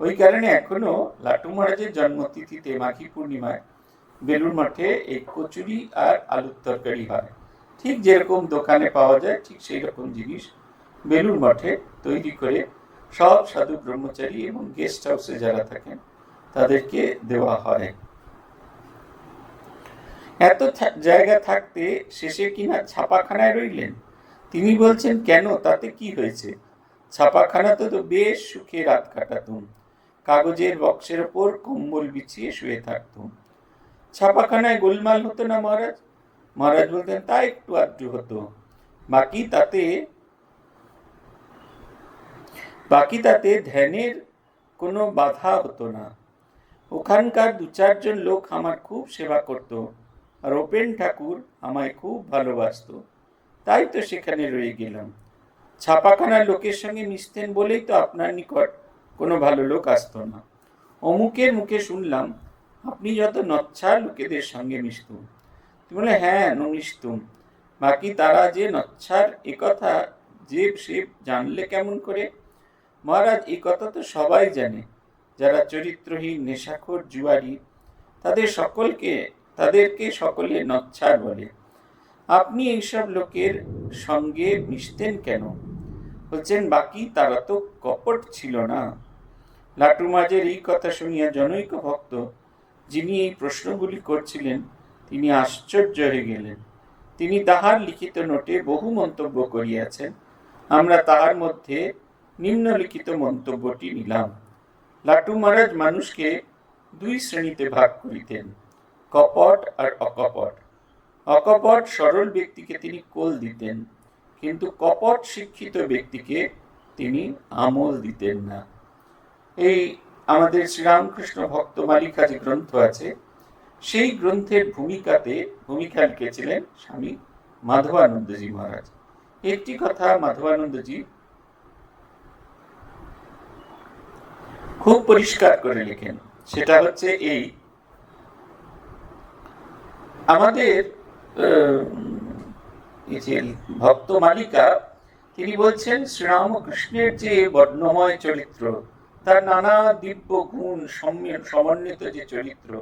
ওই কারণে এখনো লাটু মহারাজের জন্মতিথিতে মাঘী পূর্ণিমায় বেলুড় মঠে এই কচুরি আর আলুর তরকারি হয়। ঠিক যেরকম দোকানে পাওয়া যায় ঠিক সেই রকম জিনিস বেলুড় মঠে তৈরি করে সব সাধু ব্রহ্মচারী এবং গেস্ট হাউসে যারা থাকেন তাদেরকে দেওয়া হয়। এত জায়গা থাকতে শেষে কিনা ছাপাখানায় রইলেন। তিনি বলছেন, কেন, তাতে কি হয়েছে? ছাপাখানাতে তো বেশ সুখে রাত কাটাতুম, কাগজের বক্সের ওপর কম্বল বিছিয়ে শুয়ে থাকতুম। ছাপাখানায় গোলমাল হতো না মহারাজ? মহারাজ বলতেন, তা একটু আধটু হতো, বাকি তাতে ধ্যানের কোনো বাধা হতো না। ওখানকার 2-4 জন লোক আমার খুব সেবা করত, আর উপেন ঠাকুর আমায় খুব ভালোবাসত, তাই তো সেখানে রয়ে গেলাম। ছাপাখানার লোকের সঙ্গে মিশতেন বলেই তো আপনার নিকট কোনো ভালো লোক আসতো না। অমুকের মুখে শুনলাম আপনি যত নচ্ছার লোকেদের সঙ্গে মিশতুম। তুমি বলে, হ্যাঁ, মিশতুম। বাকি তারা যে নচ্ছার একথা যে সে জানলে কেমন করে? মহারাজ, এই কথা তো সবাই জানে, যারা চরিত্রহীন, নেশাখোর, জুয়ারি, তাদেরকে সকলে নচ্ছার বলে। আপনি এইসব লোকের সঙ্গে মিশতেন কেন? বলছেন, বাকি তারা তো কপট ছিল না। লাটু মহারাজের এই কথা শুনিয়া জনৈক ভক্ত, যিনি এই প্রশ্নগুলি করছিলেন, তিনি আশ্চর্য হয়ে গেলেন। তিনি তাহার লিখিত নোটে বহু মন্তব্য করিয়াছেন। আমরা তাহার মধ্যে নিম্নলিখিত মন্তব্যটি নিলাম। লাটু মহারাজ মানুষকে 2 শ্রেণীতে ভাগ করিতেন, কপট আর অকপট। অকপট সরল ব্যক্তিকে তিনি কোল দিতেন, কিন্তু কপট শিক্ষিত ব্যক্তিকে তিনি আমল দিতেন না। এই আমাদের শ্রীরামকৃষ্ণ ভক্ত মালিকা যে গ্রন্থ আছে, সেই গ্রন্থের ভূমিকা লিখেছিলেন স্বামী মাধবানন্দজি মহারাজ। একটি কথা মাধবানন্দজি খুব পরিষ্কার করে লেখেন, সেটা হচ্ছে এই, আমাদের ভক্ত মালিকা তিনি বলছেন, শ্রীরামকৃষ্ণের যে বর্ণময় চরিত্র, তার নানা দিব্য গুণ সমন্বিত যে চরিত্র,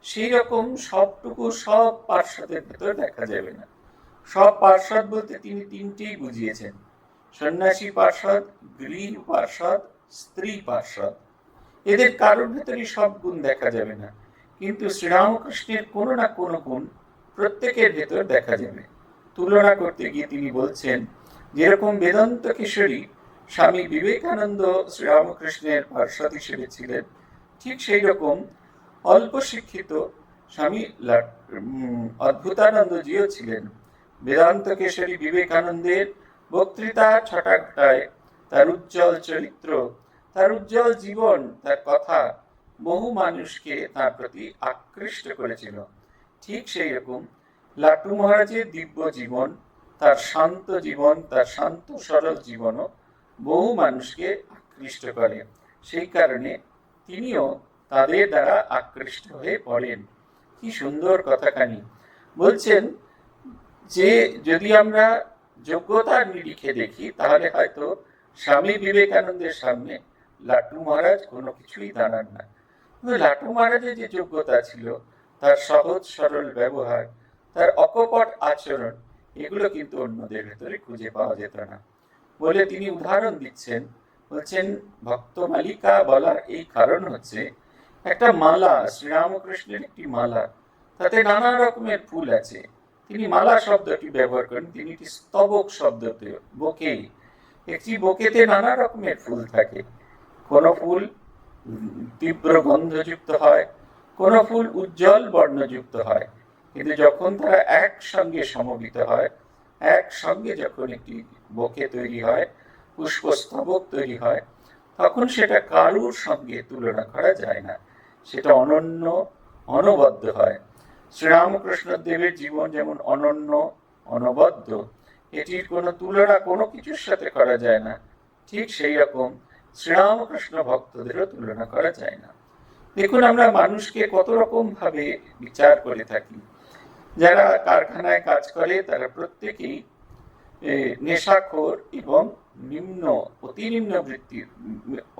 সেই রকম সবটুকু সব পার্শ্বদের ভেতর দেখা যাবে না। সব পার্শ্বদ বলতে তিনি 3টেই বুঝিয়েছেন, সন্ন্যাসী পার্শ্বদ, গৃহী পার্শ্বদ, স্ত্রী পার্শ্বদ। এদের কারোর ভেতরই সব গুণ দেখা যাবে না, কিন্তু শ্রীরামকৃষ্ণের কোনো না কোনো গুণ প্রত্যেকের ভেতর দেখা যাবে। তুলনা করতে গিয়ে তিনি বলছেন, যেরকম বেদান্ত কিশোরী স্বামী বিবেকানন্দ শ্রীরামকৃষ্ণের পার্শ্বদ হিসেবে ছিলেন, ঠিক সেই রকম অল্প শিক্ষিত স্বামী অদ্ভুতানন্দজিও ছিলেন। বেদান্ত কেশরী বিবেকানন্দের বক্তৃতা ছটাঘটায়, তার উজ্জ্বল চরিত্র, তার উজ্জ্বল জীবন, তার কথা বহু মানুষকে তার প্রতি আকৃষ্ট করেছিল। ঠিক সেই রকম লাটু মহারাজের দিব্য জীবন তার শান্ত জীবন, তার শান্ত সরল জীবনও বহু মানুষকে আকৃষ্ট করে। সেই কারণে তিনিও তাদের দ্বারা আকৃষ্ট হয়ে পড়েন। কি সুন্দর কথাখানি বলছেন যে যদি আমরা যোগ্যতার নিরিখে দেখি তাহলে হয়তো স্বামী বিবেকানন্দের সামনে লাট্টু মহারাজ কোনো কিছুই দাঁড়ান না। কিন্তু লাট্টু মহারাজের যে যোগ্যতা ছিল, তার সহজ সরল ব্যবহার, তার অকপট আচরণ, এগুলো কিন্তু অন্যদের ভেতরে খুঁজে পাওয়া যেত না। বলে তিনি উদাহরণ দিচ্ছেন, বলছেন ভক্ত মালিকা বলার এই কারণ হচ্ছে একটা মালা, শ্রীরামকৃষ্ণের একটি মালা, তাতে নানা রকমের ফুল আছে। তিনি মালা শব্দটি ব্যবহার করেন, তিনি একটি স্তবক শব্দতে, বোকে, একটি বোকেতে নানা রকমের ফুল থাকে। কোন ফুল তীব্র গন্ধযুক্ত হয়, কোন ফুল উজ্জ্বল বর্ণযুক্ত হয়, কিন্তু যখন তারা একসঙ্গে সমবেত হয়, একসঙ্গে যখন একটি বোকে তৈরি হয়, পুষ্পস্তবক তৈরি হয়, তখন সেটা কারুর সঙ্গে তুলনা করা যায় না, সেটা অনন্য, অনবদ্য হয়। শ্রীরামকৃষ্ণ দেবের জীবন যেমন অনন্য, অনবদ্য, এটির কোনো তুলনা কোনো কিছুর সাথে করা যায় না, ঠিক সেই রকম শ্রীরামকৃষ্ণ ভক্তদেরও তুলনা করা যায় না। দেখুন, আমরা মানুষকে কত রকম ভাবে বিচার করে থাকি। যারা কারখানায় কাজ করে তারা প্রত্যেকেই নেশাখোর এবং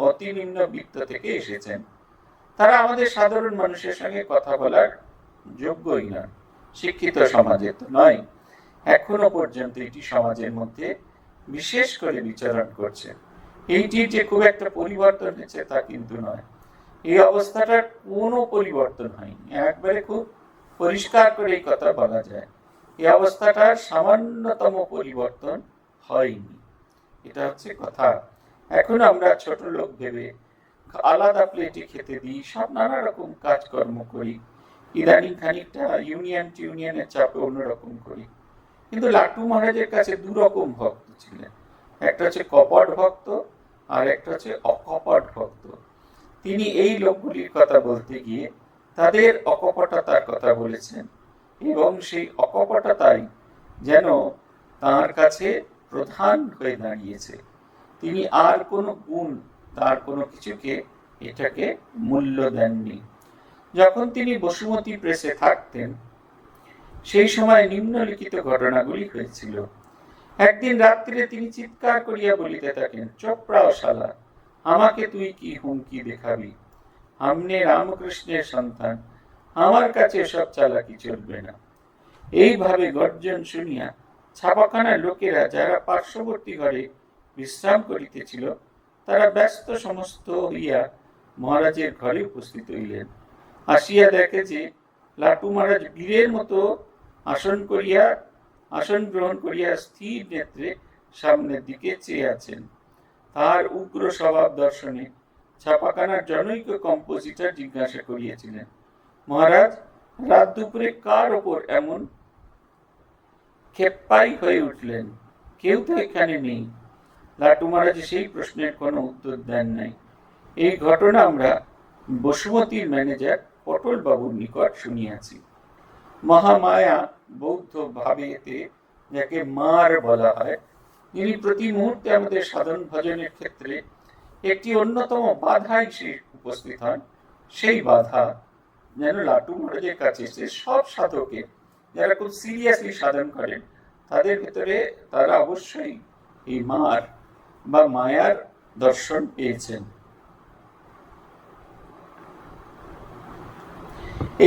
অতি নিম্ন বৃত্ত থেকে এসেছেন। তারা আমাদের সাধারণ মানুষের সঙ্গে কথা বলার যোগ্যই নয়, শিক্ষিত সমাজে তো নয়। এখনো পর্যন্ত এটি সমাজের মধ্যে বিশেষ করে বিচরণ করছে। এইটি যে খুব একটা পরিবর্তন হয়েছে তা কিন্তু নয়। এই অবস্থাটার কোনো পরিবর্তন হয়নি, একবারে খুব পরিষ্কার করে এই কথা বলা যায়। এই অবস্থাটার সামান্যতম পরিবর্তন হয়নি, এটা হচ্ছে কথা। এখন আমরা ছোট লোক ভেবে আলাদা প্লেটে খেতে দিই, সব নানা রকম কাজকর্ম করি, ইদানিং খানিকটা ইউনিয়নের চাপে অন্যরকম করি। কিন্তু লাট্টু মহারাজের কাছে দুরকম ভক্ত ছিলেন, একটা হচ্ছে কপট ভক্ত আর একটা হচ্ছে অকপট ভক্ত। তিনি এই লোকগুলির কথা বলতে গিয়ে তাদের অকপটতার কথা বলেছেন, এবং সেই অকপটতাই যেন তার কাছে প্রধান হয়ে দাঁড়িয়েছে। তিনি আর কোনো গুণ, তার কোনো কিছুকে, এটাকে মূল্য দেননি। যখন তিনি বসুমতী প্রেসে থাকতেন সেই সময় নিম্নলিখিত ঘটনাগুলি হয়েছিল। একদিন রাত্রে তিনি চিৎকার করিয়া বলিতে থাকেন, চোপড়াও শালা, আমাকে তুই কি হুমকি দেখাবি? আমনে রামকৃষ্ণের সন্তান, আমার কাছে সব চালাকি চলবে না। এইভাবে গর্জন শুনিয়া ছাপাখানার লোকেরা, যারা পার্শ্ববর্তী ঘরে বিশ্রাম করিতেছিল, তারা ব্যস্ত সমস্ত হইয়া মহারাজের ঘরে উপস্থিত হইলেন। আসিয়া দেখে যে লাট্টু মহারাজ বীরের মতো আসন গ্রহণ করিয়া স্থির নেত্রে সামনের দিকে চেয়ে আছেন। তার উগ্র স্বভাব দর্শনে ছাপাখানার জনৈক কম্পোজিটর জিজ্ঞাসা করিয়াছিলেন, মহারাজ, রাত দুপুরে কার ওপর এমন খেপ্পাই হয়ে উঠলেন? কেউ তো এখানে নেই। লাট্টু মহারাজ সেই প্রশ্নের কোনো উত্তর দেন নাই। এই ঘটনা আমরা বসুমতীর ম্যানেজার পটল বাবুর নিকট শুনিয়াছি। মহামায়া বৌদ্ধ ভাবেতে, যাকে মার বলা হয়, যিনি প্রতি মুহূর্তে আমাদের সাধন ভজনের ক্ষেত্রে একটি অন্যতম বাধা হিসেবে উপস্থিত হন, সেই বাধা যেন লাট্টু মহারাজের কাছে এসে সব সাধকে, যারা খুব সিরিয়াসলি সাধন করেন, তাদের ভেতরে তারা অবশ্যই এই মার বা মায়ার দর্শন পেয়েছেন।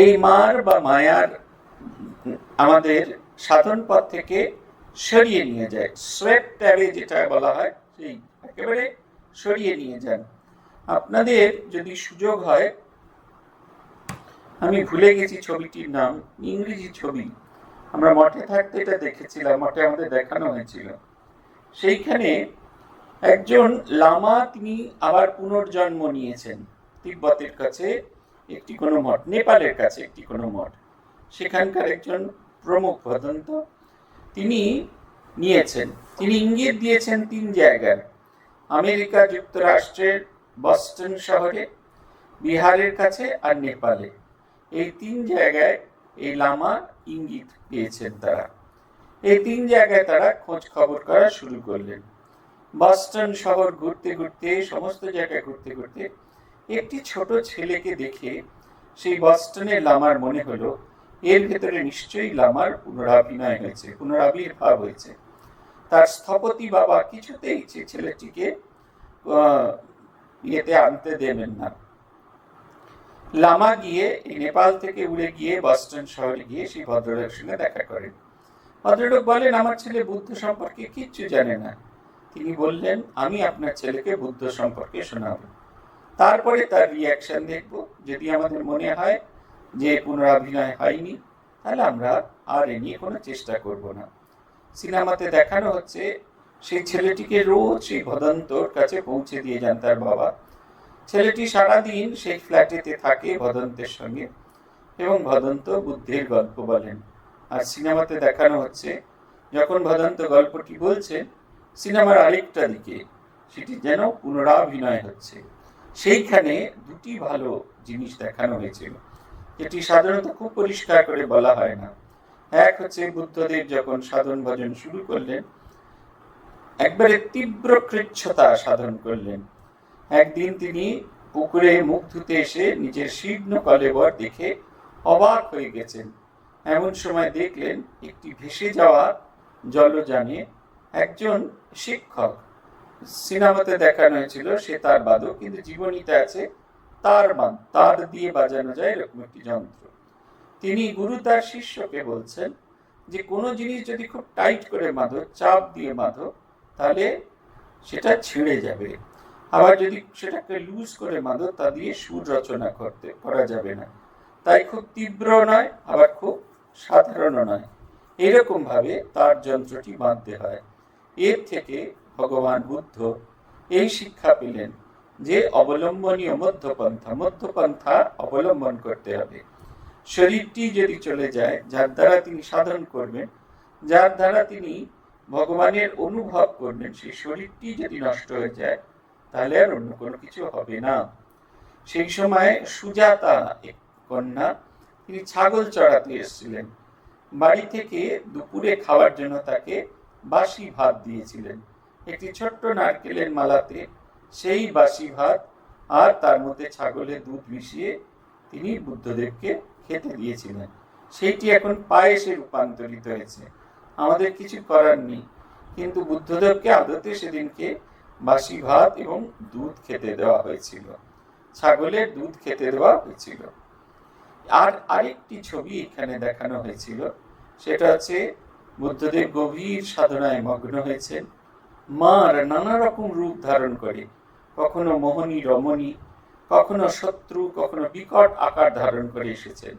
এই মার বা মায়ার আমাদের সাধন পথ থেকে সরিয়ে নিয়ে যায়, সোয়েপ্ট অ্যাওয়ে যেটা বলা হয়, সেই একেবারে সরিয়ে নিয়ে যান। আপনাদের যদি সুযোগ হয়, আমি ভুলে গেছি ছবিটির নাম, ইংরেজি ছবি, আমরা মঠে থাকতে এটা দেখেছিলাম, মঠে আমাদের দেখানো হয়েছিল। সেইখানে একজন লামা, তিনি আবার পুনর্জন্ম নিয়েছেন তিব্বতের কাছে একটি কোনো মঠ, নেপালের কাছে একটি কোনো মঠ, সেখানকার একজন প্রমুখ ভদন্ত তিনি নিয়েছেন। তিনি ইঙ্গিত দিয়েছেন 3 জায়গার, আমেরিকা যুক্তরাষ্ট্রের বস্টন শহরে, বিহারের কাছে আর নেপালে। এই 3 জায়গায় এই লামা ইঙ্গিত পেয়েছেন তারা। এই 3 জায়গায় তারা খোঁজ খবর করা শুরু করলেন। বস্টন শহর ঘুরতে ঘুরতে, সমস্ত জায়গায় ঘুরতে ঘুরতে একটি ছোট ছেলেকে দেখে সেই বস্টনের লামার মনে হলো এর ভেতরে নিশ্চয়ই লামার পুনরাভিনয় হয়েছে, পুনরাবির্ভাব হয়েছে। তার স্থপতি বাবা কিছুতেই ছেলেটিকে ইয়েতে আনতে দেবেন না। লামা গিয়ে নেপাল থেকে উড়ে গিয়ে বস্টন শহরে গিয়ে সেই ভদ্রলোকের সঙ্গে দেখা করেন। ভদ্রলোক বলেন, আমার ছেলে বুদ্ধ সম্পর্কে কিচ্ছু জানে না। তিনি বললেন, আমি আপনার ছেলেকে বুদ্ধ সম্পর্কে শোনাবো, তারপরে তার রিয়াকশন দেখব। যদি আমাদের মনে হয় যে পুনরাভিনয় হয়নি, তাহলে আমরা আর এ নিয়ে কোনো চেষ্টা করব না। সিনেমাতে দেখানো হচ্ছে সেই ছেলেটিকে রোজ সেই ভদন্তর কাছে পৌঁছে দিয়ে যান তার বাবা। ছেলেটি সারাদিন সেই ফ্ল্যাটেতে থাকে ভদন্তের সঙ্গে এবং ভদন্ত বুদ্ধের গল্প বলেন। আর সিনেমাতে দেখানো হচ্ছে যখন ভদন্ত গল্পটি বলছেন, সিনেমার আরেকটা দিকে সেটি যেন পুনরাভিনয় হচ্ছে। সেইখানে দুটি ভালো জিনিস দেখানো হয়েছিল, যেটি সাধারণত খুব পরিষ্কার করে বলা হয় না। এক হচ্ছে বুদ্ধদেব যখন সাধন ভজন শুরু করলেন, একবারে তীব্র কৃচ্ছতা সাধন করলেন। একদিন তিনি পুকুরে মুখ ধুতে এসে নিজের শীর্ণ কলেবর দেখে অবাক হয়ে গেছেন। এমন সময় দেখলেন একটি ভেসে যাওয়া জলযানে একজন শিক্ষক, সিনেমাতে দেখানো হয়েছিল সে তার বাদক, কিন্তু জীবনীতে আছে তার দিয়ে বাজানো যায় এরকম একটি যন্ত্র। তিনি গুরু তার শিষ্যকে বলছেন যে কোনো জিনিস যদি খুব টাইট করে বাঁধো, চাপ দিয়ে বাঁধো, তাহলে সেটা ছিঁড়ে যাবে। আবার যদি সেটাকে লুজ করে বাঁধো, তা দিয়ে সুর রচনা করা যাবে না। তাই খুব তীব্র নয়, আবার খুব সাধারণ নয়, এরকম ভাবে তার যন্ত্রটি বাঁধতে হয়। এর থেকে ভগবান বুদ্ধ এই শিক্ষা পেলেন যে অবলম্বনীয় মধ্যপন্থা অবলম্বন করতে হবে। শরীরটি যদি চলে যায়, যার দ্বারা তিনি সাধন করবেন, যার দ্বারা তিনি ভগবানের অনুভব করবেন, সেই শরীরটি যদি নষ্ট হয়ে যায়, তাহলে আর অন্য কোনো কিছু হবে না। সেই সময় সুজাতা এক কন্যা, তিনি ছাগল চড়াতে এসেছিলেন। বাড়ি থেকে দুপুরে খাওয়ার জন্য তাকে বাসি ভাত দিয়েছিলেন। একটি ছোট্ট নারকেলের মালাতে সেই বাসি ভাত আর তার মধ্যে ছাগলের দুধ মিশিয়ে তিনি বুদ্ধদেবকে খেতে দিয়েছিলেন। সেইটি এখন পায়েসে রূপান্তরিত হয়েছে। আমাদের কিছু করার নেই, কিন্তু বুদ্ধদেবকে আদতে সেদিনকে বাসি ভাত এবং দুধ খেতে দেওয়া হয়েছিল, ছাগলের দুধ খেতে দেওয়া হয়েছিল। আর আরেকটি ছবি এখানে দেখানো হয়েছিল, সেটা হচ্ছে বুদ্ধদেব গভীর সাধনায় মগ্ন হয়েছেন। মার নানা রকম রূপ ধারণ করে, কখনো মোহনী রমণী, কখনো শত্রু, কখনো বিকট আকার ধারণ করে এসেছেন।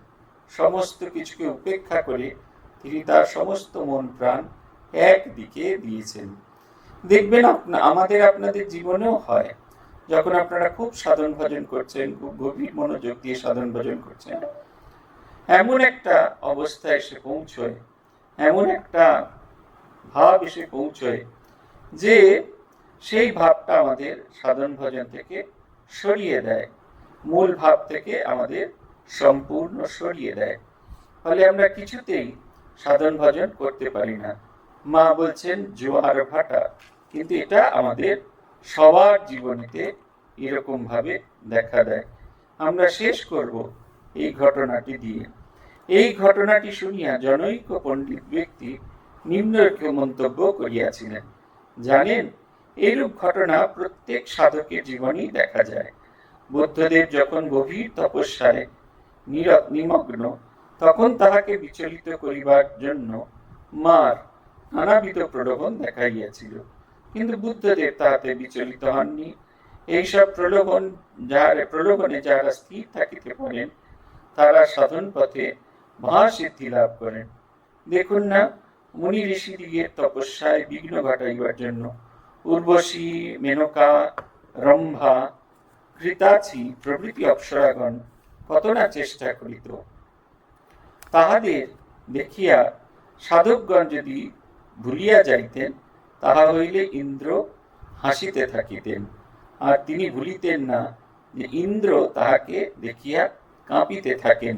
সমস্ত কিছুকে উপেক্ষা করে তিনি তার সমস্ত মন প্রাণ একদিকে দিয়েছেন। দেখবেন আপনাদের জীবনেও হয়, যখন আপনারা খুব সাধন ভজন করছেন, খুব গভীর মনোযোগ দিয়ে সাধন ভজন করছেন, এমন একটা অবস্থা এসে পৌঁছয়, এমন একটা ভাব এসে পৌঁছয় যে সেই ভাবটা আমাদের সাধন ভজন থেকে সরিয়ে দেয়, মূল ভাব থেকে আমাদের সম্পূর্ণ সরিয়ে দেয়। ফলে আমরা কিছুতেই সাধন ভজন করতে পারি না। মা বলছেন জোয়ার ভাটা, কিন্তু এটা আমাদের সবার জীবনেতে এরকম ভাবে দেখা দেয়। আমরা শেষ করব এই ঘটনাটি দিয়ে। এই ঘটনাটি শুনিয়া জনৈক পণ্ডিত ব্যক্তি নিম্নরূপ মন্তব্য করিয়াছিলেন, জানেন, এরূপ ঘটনা প্রত্যেক সাধকের জীবনেই দেখা যায়। বুদ্ধদেব যখন গভীর তপস্যায় নিমগ্ন, তখন তাহাকে বিচলিত করিবার জন্য মার নানাবিধ প্রলোভন দেখাইয়াছিল, কিন্তু বুদ্ধদেব তাহাতে বিচলিত হননি। এইসব প্রলোভনে যারা স্থির থাকিতে পারেন, তারা সাধন পথে মহাসিদ্ধি লাভ করেন। দেখুন না, মুনি ঋষিদিগের তপস্যায় বিঘ্ন ঘটাইবার জন্য উর্বশী, মেনকা, রম্ভা, ঘৃতাচি প্রভৃতি অপ্সরাগণ কত না চেষ্টা করিত। তাহাদের দেখিয়া সাধকগণ যদি ভুলিয়া যাইতেন, তাহা হইলে ইন্দ্র হাসিতে থাকিতেন, আর তিনি ভুলিতেন না যে ইন্দ্র তাহাকে দেখিয়া কাঁপিতে থাকেন।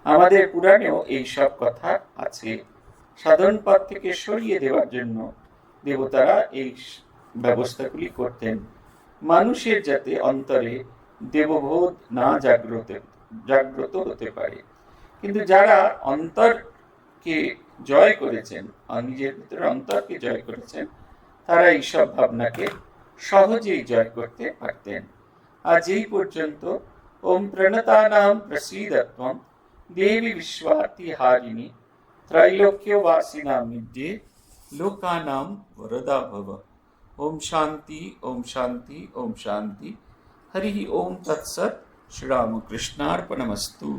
আমাদের পুরাণেও এই সব কথা আছে। সাধারণ পথ থেকে সরিয়ে দেওয়ার জন্য দেবতারা এই ব্যবস্থাগুলি করতেন, মানুষের যাতে অন্তরে দেববোধ না জাগ্রত হতে পারে। কিন্তু যারা অন্তরকে জয় করেছেন, নিজের ভিতরে অন্তরকে জয় করেছেন, তারা এইসব ভাবনাকে সহজেই জয় করতে পারতেন। আজ এই পর্যন্ত ওম প্রণতানাম প্রসীদত্বম দেবী বিশ্বাতি হারিণী ত্রৈলোক্যবাসিনাম মিদ্যে লোকানাম वरदा भव। ओम शांति ओम शांति ओम शांति। हरि ओम तत्सत। श्री रामकृष्णार्पणमस्तु।